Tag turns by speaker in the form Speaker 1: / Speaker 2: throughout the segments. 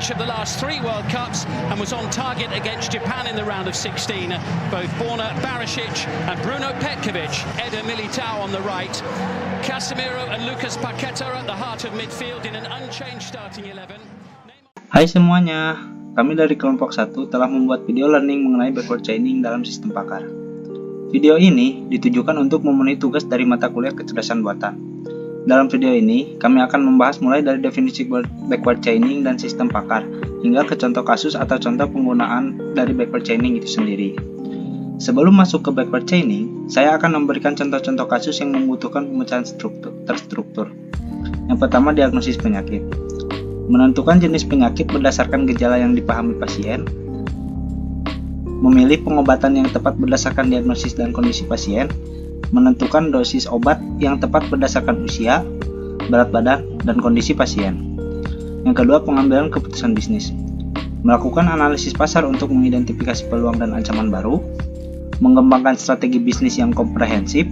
Speaker 1: each of the last 3 World Cups and was on target against Japan in the round of 16. Both Borna Barisic and Bruno Petkovic, Eder Militao on the right. Casemiro and Lucas Paqueta are at the heart of midfield in an unchanged starting 11.
Speaker 2: Hai semuanya, kami dari kelompok 1 telah membuat video learning mengenai backward chaining dalam sistem pakar. Video ini ditujukan untuk memenuhi tugas dari mata kuliah kecerdasan buatan. Dalam video ini, kami akan membahas mulai dari definisi backward chaining dan sistem pakar, hingga ke contoh kasus atau contoh penggunaan dari backward chaining itu sendiri. Sebelum masuk ke backward chaining, saya akan memberikan contoh-contoh kasus yang membutuhkan pemecahan terstruktur. Yang pertama, diagnosis penyakit. Menentukan jenis penyakit berdasarkan gejala yang dipahami pasien. Memilih pengobatan yang tepat berdasarkan diagnosis dan kondisi pasien. Menentukan dosis obat yang tepat berdasarkan usia, berat badan, dan kondisi pasien. Yang kedua, pengambilan keputusan bisnis. Melakukan analisis pasar untuk mengidentifikasi peluang dan ancaman baru. Mengembangkan strategi bisnis yang komprehensif.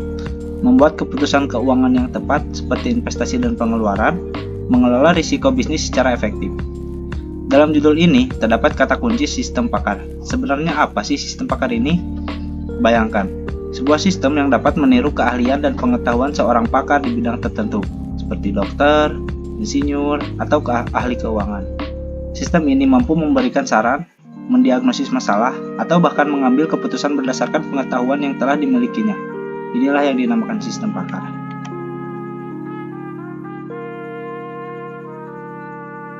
Speaker 2: Membuat keputusan keuangan yang tepat seperti investasi dan pengeluaran. Mengelola risiko bisnis secara efektif. Dalam judul ini terdapat kata kunci sistem pakar. Sebenarnya apa sih sistem pakar ini? Bayangkan, sebuah sistem yang dapat meniru keahlian dan pengetahuan seorang pakar di bidang tertentu, seperti dokter, insinyur, atau ahli keuangan. Sistem ini mampu memberikan saran, mendiagnosis masalah, atau bahkan mengambil keputusan berdasarkan pengetahuan yang telah dimilikinya. Inilah yang dinamakan sistem pakar.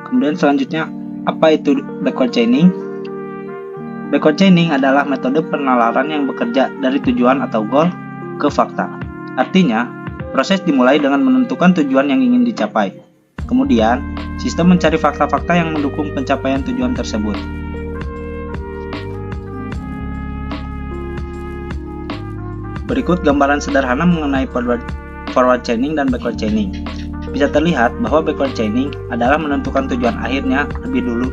Speaker 2: Kemudian selanjutnya, apa itu backward chaining? Backward chaining adalah metode penalaran yang bekerja dari tujuan atau goal ke fakta. Artinya, proses dimulai dengan menentukan tujuan yang ingin dicapai. Kemudian, sistem mencari fakta-fakta yang mendukung pencapaian tujuan tersebut. Berikut gambaran sederhana mengenai forward chaining dan backward chaining. Bisa terlihat bahwa backward chaining adalah menentukan tujuan akhirnya lebih dulu.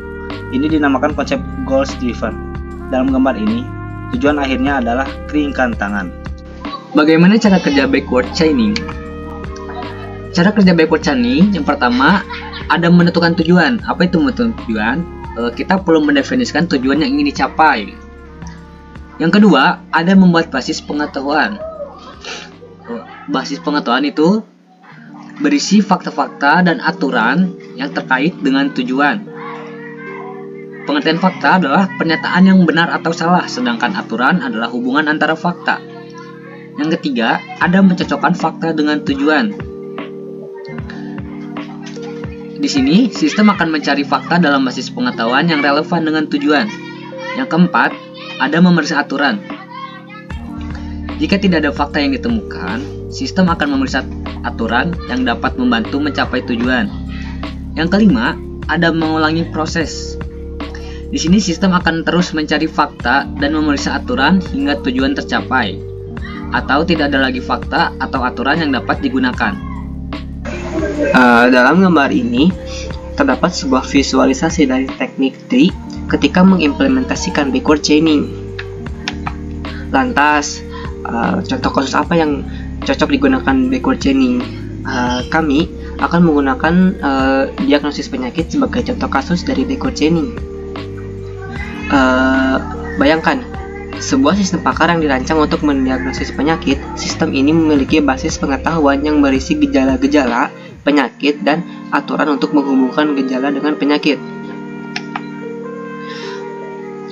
Speaker 2: Ini dinamakan konsep goals driven. Dalam gambar ini, tujuan akhirnya adalah keringkan tangan.
Speaker 3: Bagaimana cara kerja backward chaining? Cara kerja backward chaining yang pertama ada menentukan tujuan. Apa itu menentukan tujuan? Kita perlu mendefinisikan tujuan yang ingin dicapai. Yang kedua, ada membuat basis pengetahuan. Basis pengetahuan itu berisi fakta-fakta dan aturan yang terkait dengan tujuan. Pengertian fakta adalah pernyataan yang benar atau salah, sedangkan aturan adalah hubungan antara fakta. Yang ketiga, ada mencocokkan fakta dengan tujuan. Di sini, sistem akan mencari fakta dalam basis pengetahuan yang relevan dengan tujuan. Yang keempat, ada memeriksa aturan. Jika tidak ada fakta yang ditemukan, sistem akan memeriksa aturan yang dapat membantu mencapai tujuan. Yang kelima, ada mengulangi proses. Di sini sistem akan terus mencari fakta dan memeriksa aturan hingga tujuan tercapai, atau tidak ada lagi fakta atau aturan yang dapat digunakan.
Speaker 4: Dalam gambar ini terdapat sebuah visualisasi dari teknik tree ketika mengimplementasikan backward chaining. Lantas, contoh kasus apa yang cocok digunakan backward chaining? Kami akan menggunakan diagnosis penyakit sebagai contoh kasus dari backward chaining. Bayangkan, sebuah sistem pakar yang dirancang untuk mendiagnosis penyakit. Sistem ini memiliki basis pengetahuan yang berisi gejala-gejala penyakit dan aturan untuk menghubungkan gejala dengan penyakit.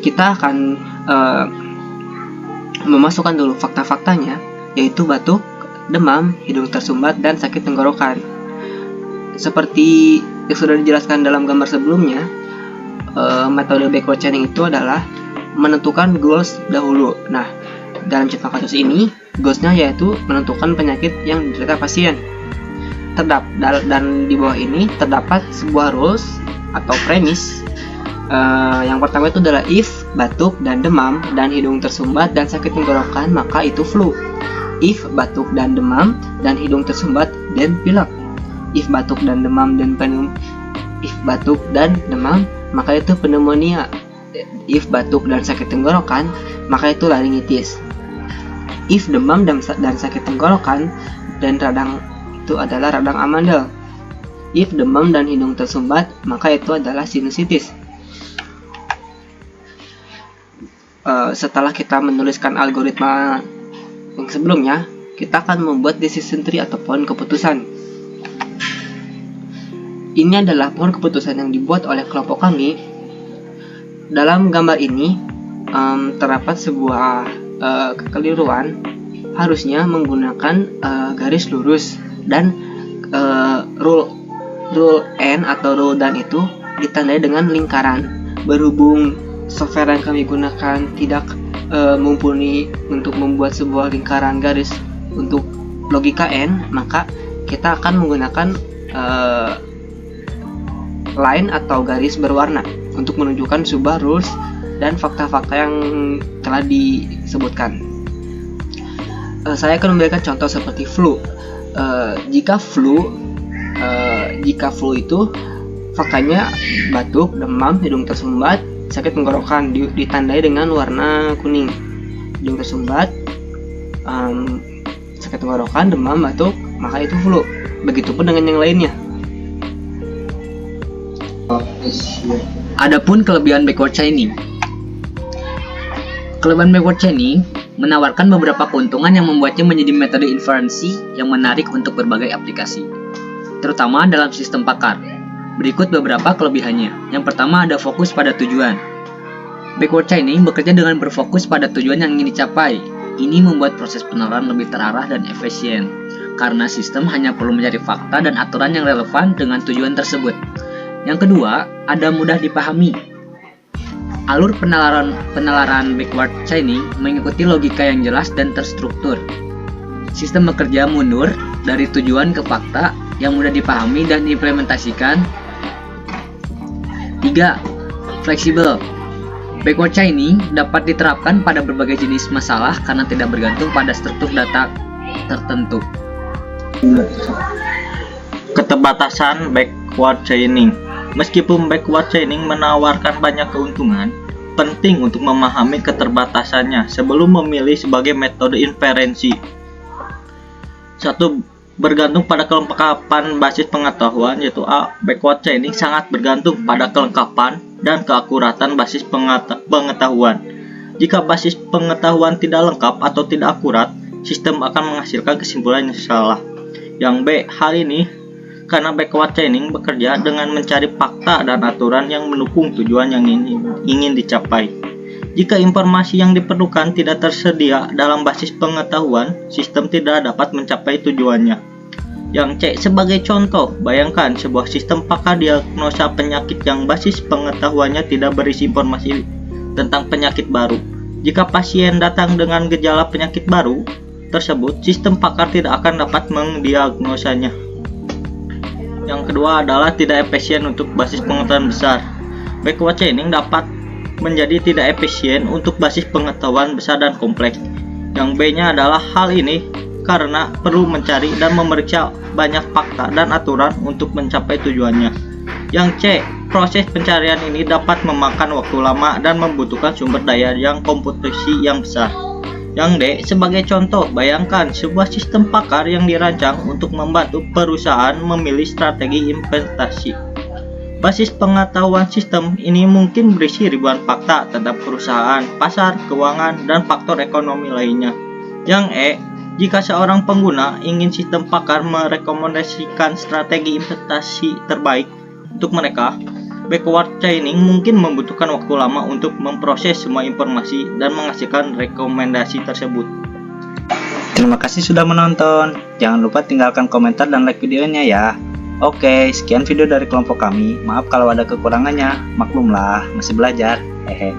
Speaker 4: Kita akan memasukkan dulu fakta-faktanya, yaitu batuk, demam, hidung tersumbat, dan sakit tenggorokan. Seperti yang sudah dijelaskan dalam gambar sebelumnya, metode backward chaining itu adalah menentukan goals dahulu. Nah, dalam contoh kasus ini, goalsnya yaitu menentukan penyakit yang diderita pasien. Dan di bawah ini terdapat sebuah rules atau premis. Yang pertama itu adalah if batuk dan demam dan hidung tersumbat dan sakit tenggorokan, maka itu flu. If batuk dan demam dan hidung tersumbat, then pilek. If batuk dan demam maka itu pneumonia. If batuk dan sakit tenggorokan, maka itu laringitis. If demam dan sakit tenggorokan dan radang itu adalah radang amandel. If demam dan hidung tersumbat, maka itu adalah sinusitis. Setelah kita menuliskan algoritma yang sebelumnya, kita akan membuat decision tree atau pohon keputusan. Ini adalah pohon keputusan yang dibuat oleh kelompok kami. Dalam gambar ini terdapat sebuah kekeliruan. Harusnya menggunakan garis lurus dan rule N atau rule dan itu ditandai dengan lingkaran. Berhubung software yang kami gunakan tidak mumpuni untuk membuat sebuah lingkaran garis untuk logika N, maka kita akan menggunakan line atau garis berwarna untuk menunjukkan sebuah rules dan fakta-fakta yang telah disebutkan. Saya akan memberikan contoh seperti flu. Jika flu itu faktanya batuk, demam, hidung tersumbat, sakit tenggorokan ditandai dengan warna kuning. Hidung tersumbat, sakit tenggorokan, demam, batuk, maka itu flu. Begitupun dengan yang lainnya.
Speaker 3: Adapun kelebihan backward chaining. Kelebihan backward chaining menawarkan beberapa keuntungan yang membuatnya menjadi metode inferensi yang menarik untuk berbagai aplikasi, terutama dalam sistem pakar. Berikut beberapa kelebihannya. Yang pertama ada fokus pada tujuan. Backward chaining bekerja dengan berfokus pada tujuan yang ingin dicapai. Ini membuat proses penalaran lebih terarah dan efisien, karena sistem hanya perlu mencari fakta dan aturan yang relevan dengan tujuan tersebut. Yang kedua, ada mudah dipahami. Alur penalaran backward chaining mengikuti logika yang jelas dan terstruktur. Sistem bekerja mundur dari tujuan ke fakta yang mudah dipahami dan diimplementasikan. 3. Fleksibel. Backward chaining dapat diterapkan pada berbagai jenis masalah karena tidak bergantung pada struktur data tertentu.
Speaker 2: Keterbatasan backward chaining. Meskipun backward chaining menawarkan banyak keuntungan, penting untuk memahami keterbatasannya sebelum memilih sebagai metode inferensi. 1. Bergantung pada kelengkapan basis pengetahuan, yaitu A. Backward chaining sangat bergantung pada kelengkapan dan keakuratan basis pengetahuan. Jika basis pengetahuan tidak lengkap atau tidak akurat, sistem akan menghasilkan kesimpulan yang salah. Yang B. Hal ini karena backward chaining bekerja dengan mencari fakta dan aturan yang mendukung tujuan yang ingin dicapai. Jika informasi yang diperlukan tidak tersedia dalam basis pengetahuan, sistem tidak dapat mencapai tujuannya. Yang C. Sebagai contoh, bayangkan sebuah sistem pakar diagnosa penyakit yang basis pengetahuannya tidak berisi informasi tentang penyakit baru. Jika pasien datang dengan gejala penyakit baru tersebut, sistem pakar tidak akan dapat mendiagnosanya. Yang kedua adalah tidak efisien untuk basis pengetahuan besar. Backward chaining dapat menjadi tidak efisien untuk basis pengetahuan besar dan kompleks. Yang B-nya adalah hal ini karena perlu mencari dan memeriksa banyak fakta dan aturan untuk mencapai tujuannya. Yang C, proses pencarian ini dapat memakan waktu lama dan membutuhkan sumber daya yang komputasi yang besar. Yang D, sebagai contoh, bayangkan sebuah sistem pakar yang dirancang untuk membantu perusahaan memilih strategi investasi. Basis pengetahuan sistem ini mungkin berisi ribuan fakta tentang perusahaan, pasar, keuangan, dan faktor ekonomi lainnya. Yang E, jika seorang pengguna ingin sistem pakar merekomendasikan strategi investasi terbaik untuk mereka, backward chaining mungkin membutuhkan waktu lama untuk memproses semua informasi dan menghasilkan rekomendasi tersebut. Terima kasih sudah menonton. Jangan lupa tinggalkan komentar dan like videonya ya. Oke, sekian video dari kelompok kami. Maaf kalau ada kekurangannya. Maklumlah, masih belajar. Hehe.